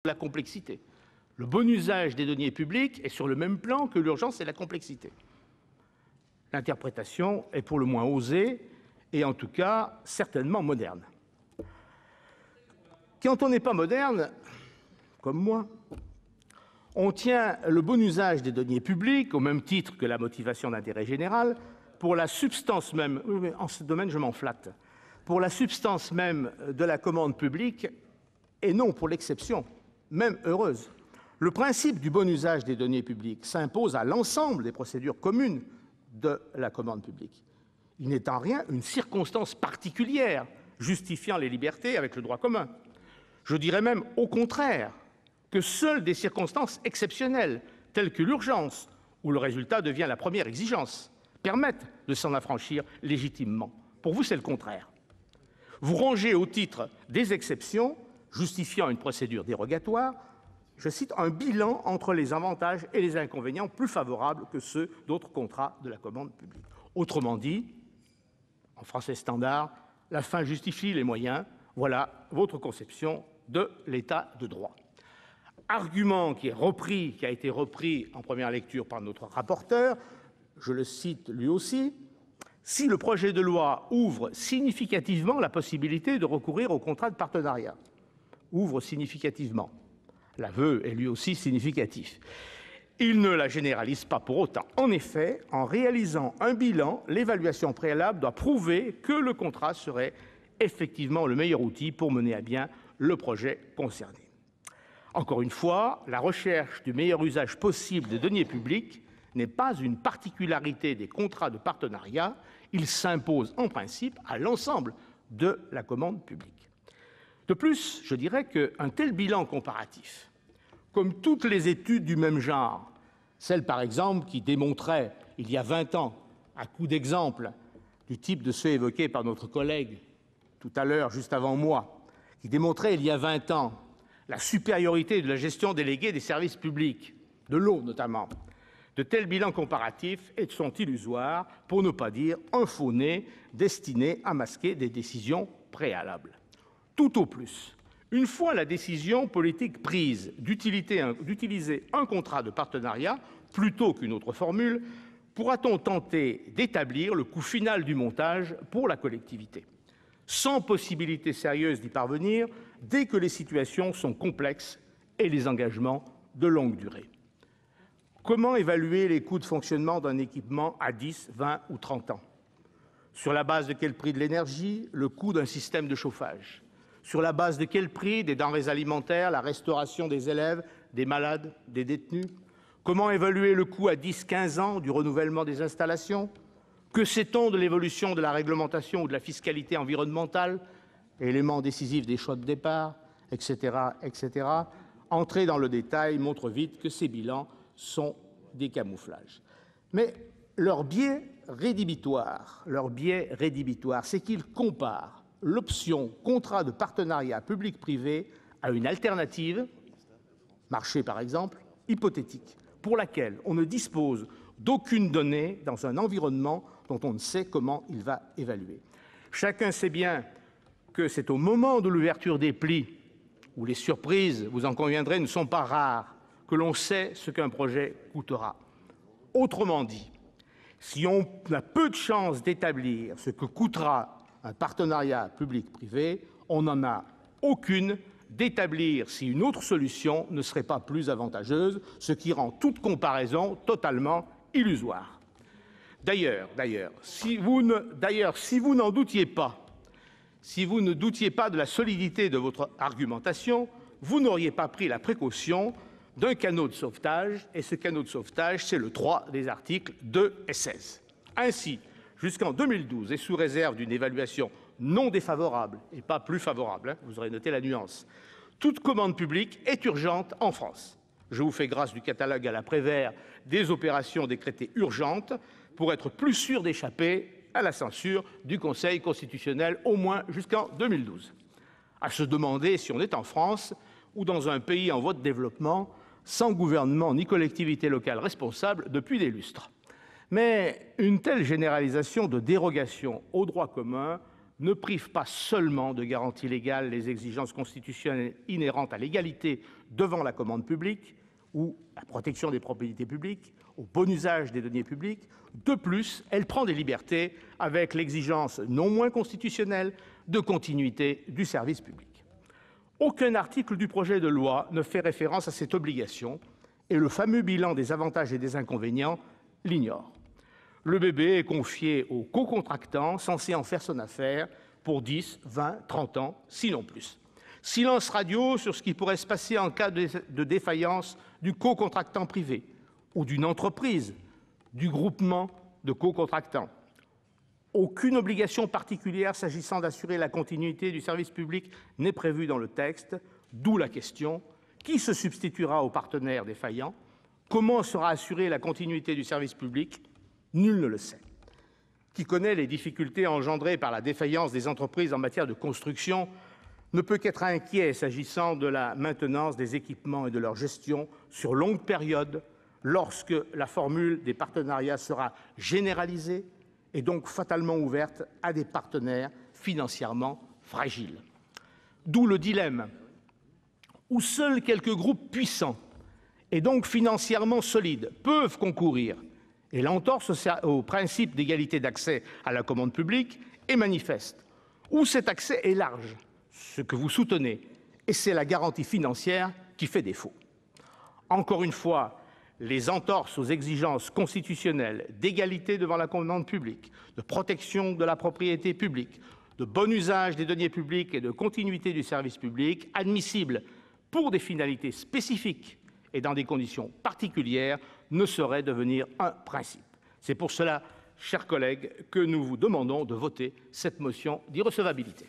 la complexité. Le bon usage des deniers publics est sur le même plan que l'urgence et la complexité. L'interprétation est pour le moins osée et en tout cas certainement moderne. Quand on n'est pas moderne, comme moi, on tient le bon usage des deniers publics, au même titre que la motivation d'intérêt général, pour la substance même, oui, mais en ce domaine je m'en flatte, pour la substance même de la commande publique et non pour l'exception, même heureuse. Le principe du bon usage des deniers publics s'impose à l'ensemble des procédures communes de la commande publique. Il n'est en rien une circonstance particulière justifiant les libertés avec le droit commun. Je dirais même au contraire que seules des circonstances exceptionnelles, telles que l'urgence, où le résultat devient la première exigence, permettent de s'en affranchir légitimement. Pour vous, c'est le contraire. Vous rangez au titre des exceptions justifiant une procédure dérogatoire, je cite, un bilan entre les avantages et les inconvénients plus favorables que ceux d'autres contrats de la commande publique. Autrement dit, en français standard, la fin justifie les moyens. Voilà votre conception de l'état de droit. Argument qui a été repris en première lecture par notre rapporteur, je le cite lui aussi, si le projet de loi ouvre significativement la possibilité de recourir au contrat de partenariat, ouvre significativement, l'aveu est lui aussi significatif, il ne la généralise pas pour autant. En effet, en réalisant un bilan, l'évaluation préalable doit prouver que le contrat serait effectivement le meilleur outil pour mener à bien le projet concerné. Encore une fois, la recherche du meilleur usage possible des deniers publics n'est pas une particularité des contrats de partenariat, il s'impose en principe à l'ensemble de la commande publique. De plus, je dirais qu'un tel bilan comparatif, comme toutes les études du même genre, celle par exemple qui démontrait il y a 20 ans, à coup d'exemple du type de ceux évoqués par notre collègue tout à l'heure, juste avant moi, qui démontrait il y a 20 ans la supériorité de la gestion déléguée des services publics, de l'eau notamment. De tels bilans comparatifs sont illusoires, pour ne pas dire un faux-nez destiné à masquer des décisions préalables. Tout au plus, une fois la décision politique prise d'utiliser un contrat de partenariat plutôt qu'une autre formule, pourra-t-on tenter d'établir le coût final du montage pour la collectivité, sans possibilité sérieuse d'y parvenir dès que les situations sont complexes et les engagements de longue durée. Comment évaluer les coûts de fonctionnement d'un équipement à 10, 20 ou 30 ans? Sur la base de quel prix de l'énergie? Le coût d'un système de chauffage? Sur la base de quel prix des denrées alimentaires, la restauration des élèves, des malades, des détenus? Comment évaluer le coût à 10, 15 ans du renouvellement des installations? Que sait-on de l'évolution de la réglementation ou de la fiscalité environnementale, élément décisif des choix de départ, etc., etc. Entrer dans le détail montre vite que ces bilans sont des camouflages. Mais leur biais rédhibitoire, c'est qu'ils comparent l'option contrat de partenariat public-privé à une alternative, marché par exemple, hypothétique, pour laquelle on ne dispose d'aucune donnée dans un environnement dont on ne sait comment il va évaluer. Chacun sait bien que c'est au moment de l'ouverture des plis, où les surprises, vous en conviendrez, ne sont pas rares, que l'on sait ce qu'un projet coûtera. Autrement dit, si on a peu de chances d'établir ce que coûtera un partenariat public-privé, on n'en a aucune d'établir si une autre solution ne serait pas plus avantageuse, ce qui rend toute comparaison totalement illusoire. D'ailleurs, si vous n'en doutiez pas, si vous ne doutiez pas de la solidité de votre argumentation, vous n'auriez pas pris la précaution d'un canot de sauvetage, et ce canot de sauvetage, c'est le 3 des articles 2 et 16. Ainsi, jusqu'en 2012, et sous réserve d'une évaluation non défavorable et pas plus favorable, vous aurez noté la nuance, toute commande publique est urgente en France. Je vous fais grâce du catalogue à la Prévert des opérations décrétées urgentes pour être plus sûr d'échapper à la censure du Conseil constitutionnel, au moins jusqu'en 2012. À se demander si on est en France ou dans un pays en voie de développement, sans gouvernement ni collectivité locale responsable depuis des lustres. Mais une telle généralisation de dérogation au droit commun ne prive pas seulement de garanties légales les exigences constitutionnelles inhérentes à l'égalité devant la commande publique ou la protection des propriétés publiques, au bon usage des deniers publics. De plus, elle prend des libertés avec l'exigence non moins constitutionnelle de continuité du service public. Aucun article du projet de loi ne fait référence à cette obligation et le fameux bilan des avantages et des inconvénients l'ignore. Le bébé est confié au co-contractant censé en faire son affaire pour 10, 20, 30 ans, sinon plus. Silence radio sur ce qui pourrait se passer en cas de défaillance du co-contractant privé ou d'une entreprise, du groupement de co-contractants. Aucune obligation particulière s'agissant d'assurer la continuité du service public n'est prévue dans le texte, d'où la question : qui se substituera aux partenaires défaillants ? Comment sera assurée la continuité du service public ? Nul ne le sait. Qui connaît les difficultés engendrées par la défaillance des entreprises en matière de construction ne peut qu'être inquiet s'agissant de la maintenance des équipements et de leur gestion sur longue période lorsque la formule des partenariats sera généralisée et donc fatalement ouverte à des partenaires financièrement fragiles. D'où le dilemme où seuls quelques groupes puissants et donc financièrement solides peuvent concourir, et l'entorse au principe d'égalité d'accès à la commande publique est manifeste, où cet accès est large, ce que vous soutenez, et c'est la garantie financière qui fait défaut. Encore une fois, les entorses aux exigences constitutionnelles d'égalité devant la commande publique, de protection de la propriété publique, de bon usage des deniers publics et de continuité du service public, admissibles pour des finalités spécifiques et dans des conditions particulières, ne saurait devenir un principe. C'est pour cela, chers collègues, que nous vous demandons de voter cette motion d'irrecevabilité.